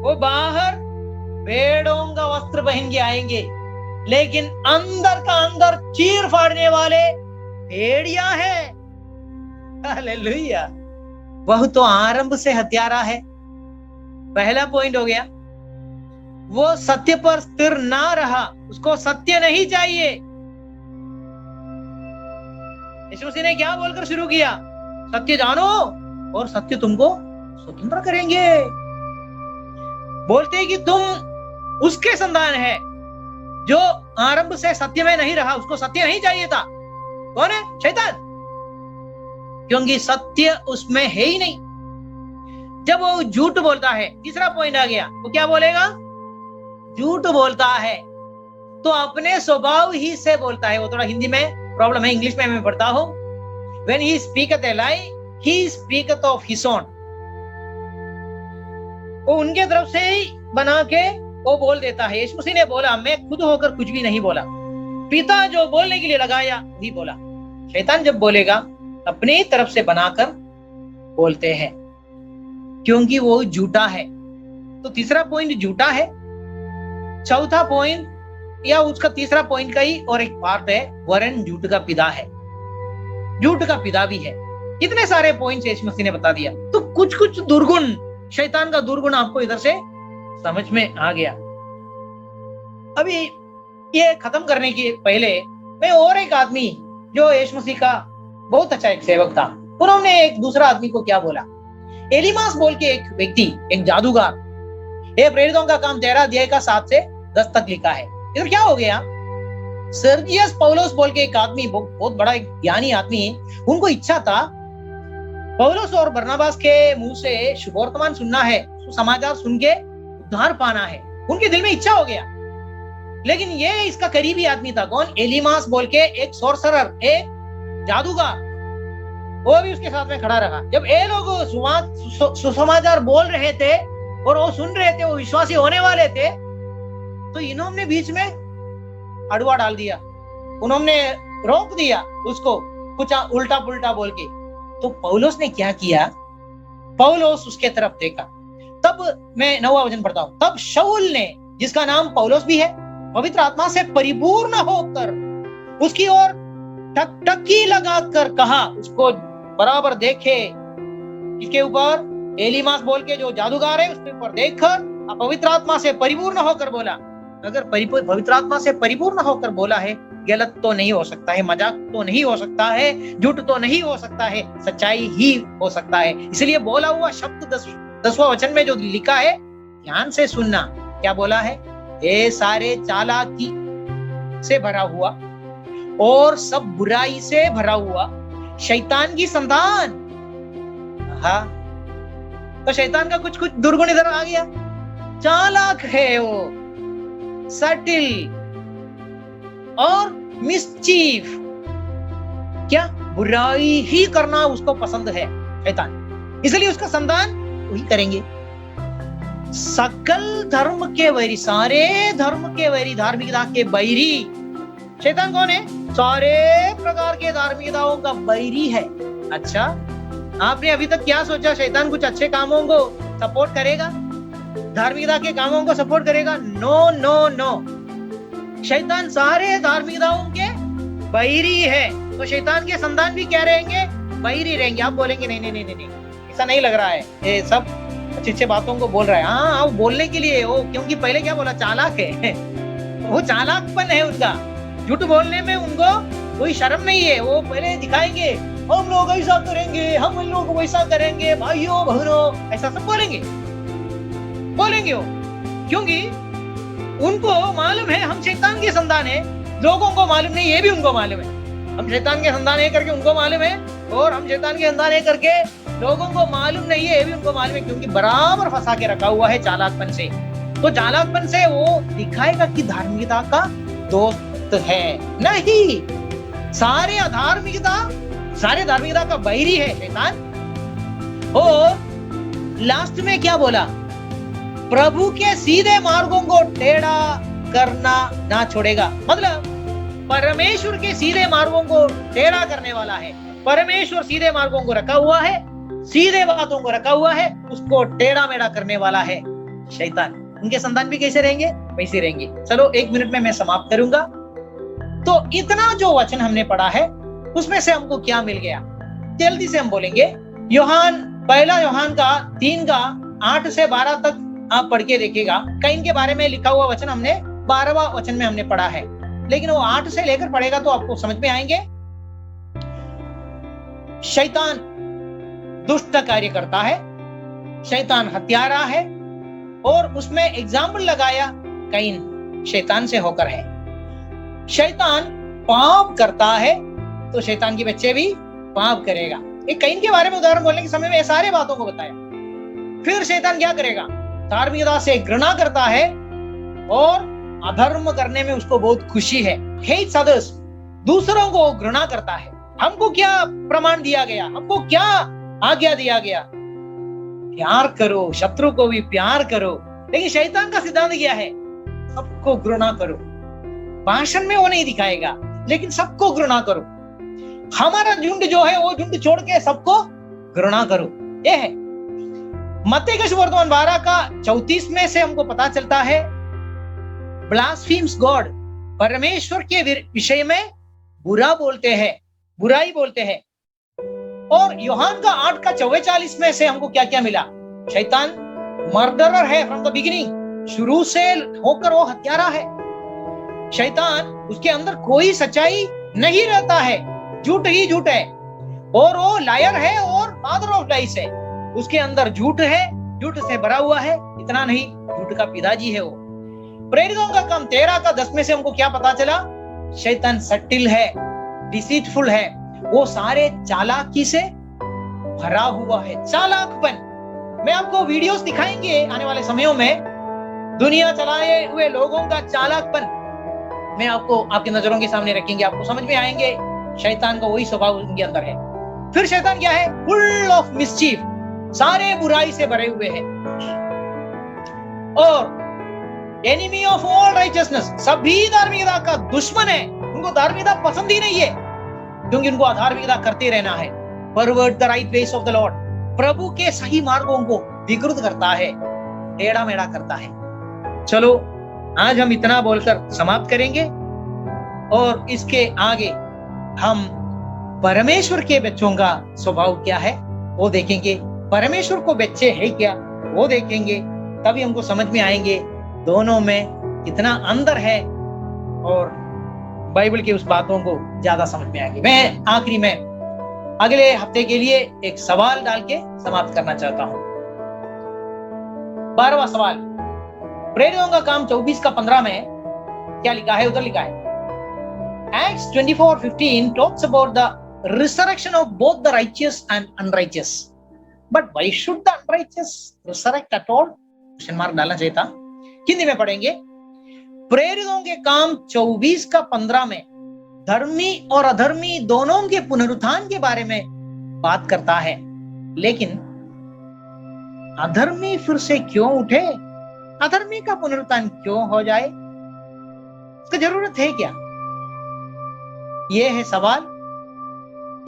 S1: वो बाहर भेड़ों का वस्त्र पहन के आएंगे, लेकिन अंदर का अंदर चीर फाड़ने वाले भेड़िया है। हालेलुया। वह तो आरंभ से हत्यारा है। पहला पॉइंट हो गया, वो सत्य पर स्थिर ना रहा, उसको सत्य नहीं चाहिए। यीशु मसीह ने क्या बोलकर शुरू किया? सत्य जानो और सत्य तुमको स्वतंत्र करेंगे। बोलते कि तुम उसके संतान है जो आरंभ से सत्य में नहीं रहा, उसको सत्य नहीं चाहिए था। कौन है? शैतान। क्योंकि सत्य उसमें है ही नहीं। जब वो झूठ बोलता है, तीसरा पॉइंट आ गया, वो क्या बोलेगा? झूठ बोलता है तो अपने स्वभाव ही से बोलता है। वो थोड़ा हिंदी में प्रॉब्लम है, इंग्लिश में मैं पढ़ता हूं। When he speaketh a lie, he speaketh of his own. वो उनके तरफ से ही बना के वो बोल देता है। यीशु मसीह ने बोला, मैं खुद होकर कुछ भी नहीं बोला, पिता जो बोलने के लिए लगाया वही बोला। शैतान जब बोलेगा अपनी तरफ से बनाकर बोलते हैं, क्योंकि वो झूठा है। तो तीसरा पॉइंट झूठा है। चौथा पॉइंट या उसका तीसरा पॉइंट का ही और एक पार्ट है, वरन झूठ का पिता है, झूठ का पिता भी है। इतने सारे पॉइंट्स यीशु मसीह ने बता दिया। तो कुछ कुछ दुर्गुण, शैतान का दुर्गुण आपको इधर से समझ में आ गया। अभी ये खत्म करने के पहले मैं और एक आदमी जो यीशु मसीह का बहुत अच्छा एक सेवक था, उन्होंने एक दूसरा आदमी को क्या बोला? एलीमास बोल के एक व्यक्ति, एक जादूगर, ये प्रेरितों का काम 13 अध्याय का 7 से 10 तक लिखा है। इधर क्या हो गया? सर्जियस पौलुस बोल के एक आदमी, बहुत बड़ा एक ज्ञानी आदमी, उनको इच्छा था पौलुस और बरनबास के मुंह से शुभवर्तमान सुनना है, समाचार सुन के उद्धार पाना है। उनके दिल में इच्छा हो गया। लेकिन ये इसका करीबी आदमी था। कौन? एलीमास बोल के एक सोर्सरर, एक जादूगर, वो भी उसके साथ में खड़ा रहा। जब ये लोग सुसमाचार बोल रहे थे और वो सुन रहे थे, वो विश्वासी होने वाले थे, तो इन्होंने बीच में अड़वा डाल दिया, उन्होंने रोक दिया उसको कुछ उल्टा पुल्टा बोल के। तो पौलुस ने क्या किया? पौलुस उसके तरफ देखा। तब मैं 9वां वचन पढ़ता हूं। तब शाऊल ने, जिसका नाम पौलुस भी है, पवित्र आत्मा से परिपूर्ण होकर उसकी ओर टकटकी लगाकर कहा, उसको बराबर देखे, इसके ऊपर एलीमास बोल के जो जादूगर है उसके ऊपर देखकर पवित्र आत्मा से परिपूर्ण होकर बोला। अगर पवित्र आत्मा से परिपूर्ण होकर बोला है, गलत तो नहीं हो सकता है, मजाक तो नहीं हो सकता है, झूठ तो नहीं हो सकता है, सच्चाई ही हो सकता है। इसलिए बोला हुआ शब्द 10वां वचन में जो लिखा है, ध्यान से सुनना। क्या बोला है? ये सारे चालाकी से भरा हुआ और सब बुराई से भरा हुआ शैतान की संतान। हाँ, तो शैतान का कुछ कुछ दुर्गुण इधर आ गया। चालाक है वो, सटिल और मिसचीफ। क्या? बुराई ही करना उसको पसंद है शैतान, इसलिए उसका संतान वही करेंगे। सकल धर्म के वैरी, सारे धर्म के वैरी, धार्मिकता के बैरी शैतान कौन है? सारे प्रकार के धार्मिकताओं का बैरी है। अच्छा, आपने अभी तक क्या सोचा? शैतान कुछ अच्छे कामों को सपोर्ट करेगा, धार्मिकता के कामों को सपोर्ट करेगा? नो नो नो, शैतान सारे धार्मिकताओं के बैरी है। तो शैतान के संतान भी क्या रहेंगे? बैरी रहेंगे। आप बोलेंगे नहीं नहीं नहीं नहीं, ऐसा नहीं लग रहा है, ये सब अच्छी अच्छी बातों को बोल रहा है। हाँ, वो बोलने के लिए, वो क्योंकि पहले क्या बोला? चालाक है। वो चालाकपन है उनका, झूठ बोलने में उनको कोई शर्म नहीं है। वो पहले दिखाएंगे, हम लोग ऐसा करेंगे, हम इन लोग वैसा करेंगे, भाइयों बहनों, ऐसा सब बोलेंगे वो, क्योंकि उनको मालूम है हम शैतान के संतान है। लोगों को मालूम नहीं, ये भी उनको मालूम है हम शैतान के संतान है करके उनको मालूम है, और हम शैतान के संतान है करके लोगों को मालूम नहीं है, ये भी उनको मालूम है, क्योंकि बराबर फंसा के रखा हुआ है चालाकपन से। तो चालाकपन से वो दिखाएगा कि धार्मिकता का दोस्त है। नहीं, सारे धार्मिकता का बैरी है शैतान। और लास्ट में क्या बोला? प्रभु के सीधे मार्गों को टेढ़ा करना ना छोड़ेगा। मतलब परमेश्वर के सीधे मार्गों को टेढ़ा करने वाला है। परमेश्वर सीधे मार्गों को रखा हुआ है, सीधे बातों को रखा हुआ है, उसको टेढ़ा मेढ़ा करने वाला है शैतान। उनके संतान भी कैसे रहेंगे? वैसे रहेंगे। चलो 1 मिनट में मैं समाप्त करूंगा। तो इतना जो वचन हमने पढ़ा है उसमें से हमको क्या मिल गया, जल्दी से हम बोलेंगे। पहला योहान का 3 का 8 से 12 तक आप पढ़ के देखिएगा। कैन के बारे में लिखा हुआ वचन हमने 12वां वचन में हमने पढ़ा है, लेकिन वो 8 से लेकर पढ़ेगा तो आपको समझ में आएंगे। शैतान दुष्ट कार्य करता है, शैतान हत्यारा है, और उसमें एग्जाम्पल लगाया कैन शैतान से होकर है। शैतान पाप करता है तो शैतान के बच्चे भी पाप करेगा। एक कैन के बारे में उदाहरण बोलने के समय में सारे बातों को बताया। फिर शैतान क्या करेगा? धार्मिकता से घृणा करता है और अधर्म करने में उसको बहुत खुशी है। हेट्स अदर्स, दूसरों को घृणा करता है। हमको क्या प्रमाण दिया गया? हमको क्या आज्ञा दिया गया? प्यार करो, शत्रु को भी प्यार करो। लेकिन शैतान का सिद्धांत क्या है? सबको घृणा करो। भाषण में वो नहीं दिखाएगा, लेकिन सबको घृणा करो। हमारा झुंड जो है वो झुंड छोड़ के सबको घृणा करो। ये है मत्ती का सुवर्तमान 12 का 34 में से हमको पता चलता है ब्लास्फीम्स गॉड, परमेश्वर के विषय में बुरा बोलते हैं, बुराई बोलते हैं। और यूहान का 8 का 44 में से हमको क्या क्या मिला? शैतान मर्डरर है फ्रॉम द बिगिनिंग, शुरू से होकर वो हत्यारा है। शैतान उसके अंदर कोई सच्चाई नहीं रहता है, झूठ ही झूठ है, और वो लायर है और फादर ऑफ लाइस है। उसके अंदर झूठ है, झूठ से भरा हुआ है। इतना नहीं, झूठ का पिताजी है वो। प्रेरितों का काम 13 का 10 में से हमको क्या पता चला? शैतान सटिल है, डिसीटफुल है, वो सारे चालाकी से भरा हुआ है। चालाकपन, मैं आपको वीडियोस दिखाएंगे आने वाले समयों में, दुनिया चलाए हुए लोगों का चालाकपन मैं आपको आपकी नजरों के सामने रखेंगे। आपको समझ में आएंगे शैतान का वही स्वभाव उनके अंदर है। फिर शैतान क्या है? फुल ऑफ मिसचीफ, सारे बुराई से भरे हुए हैं। और एनिमी ऑफ ऑल राइचियसनेस, सभी धार्मिकता का दुश्मन है। उनको धार्मिकता पसंद ही नहीं है, क्योंकि उनको अधार्मिकता करते रहना है। Pervert the right ways of the lord, प्रभु के सही मार्गों को विकृत करता है, टेढ़ा मेढ़ा करता है। चलो आज हम इतना बोलकर समाप्त करेंगे, और इसके आगे हम परमेश्वर के बच्चों का स्वभाव क्या है वो देखेंगे। परमेश्वर को बच्चे है क्या वो देखेंगे, तभी हमको समझ में आएंगे दोनों में कितना अंतर है, और बाइबल की उस बातों को ज्यादा समझ में आएंगे। मैं आखिरी में अगले हफ्ते के लिए एक सवाल डाल के समाप्त करना चाहता हूं। 12वां सवाल, प्रेरितों का काम 24 का 15 में क्या लिखा है? उधर लिखा है Acts 24:15 talks about the resurrection of both the righteous and unrighteous. But why should the unrighteous resurrect at all? Question mark डालना चाहिए था। हिंदी में पढ़ेंगे। प्रेरितों के काम 24 का 15 में धर्मी और अधर्मी दोनों के पुनरुत्थान के बारे में बात करता है, लेकिन अधर्मी फिर से क्यों उठे? अधर्मी का पुनरुत्थान क्यों हो जाए? इसकी जरूरत है क्या? ये है सवाल।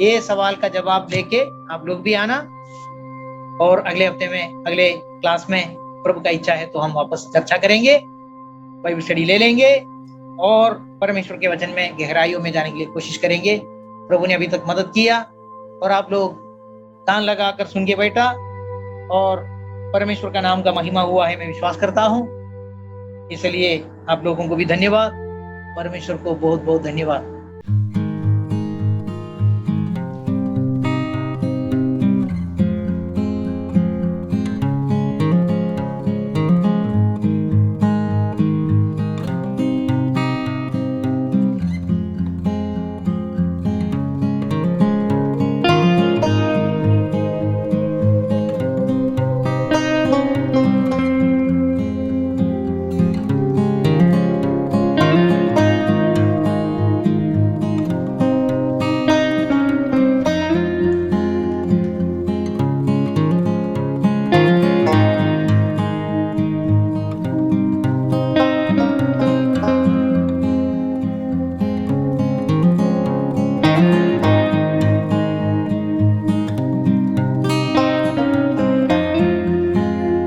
S1: ये सवाल का जवाब लेके आप लोग भी आना, और अगले हफ्ते में, अगले क्लास में प्रभु का इच्छा है तो हम वापस चर्चा करेंगे, बाइबल स्टडी ले लेंगे, और परमेश्वर के वचन में गहराइयों में जाने के लिए कोशिश करेंगे। प्रभु ने अभी तक मदद किया, और आप लोग कान लगाकर सुन के बैठा, और परमेश्वर का नाम का महिमा हुआ है, मैं विश्वास करता हूं। इसलिए आप लोगों को भी धन्यवाद, परमेश्वर को बहुत बहुत धन्यवाद।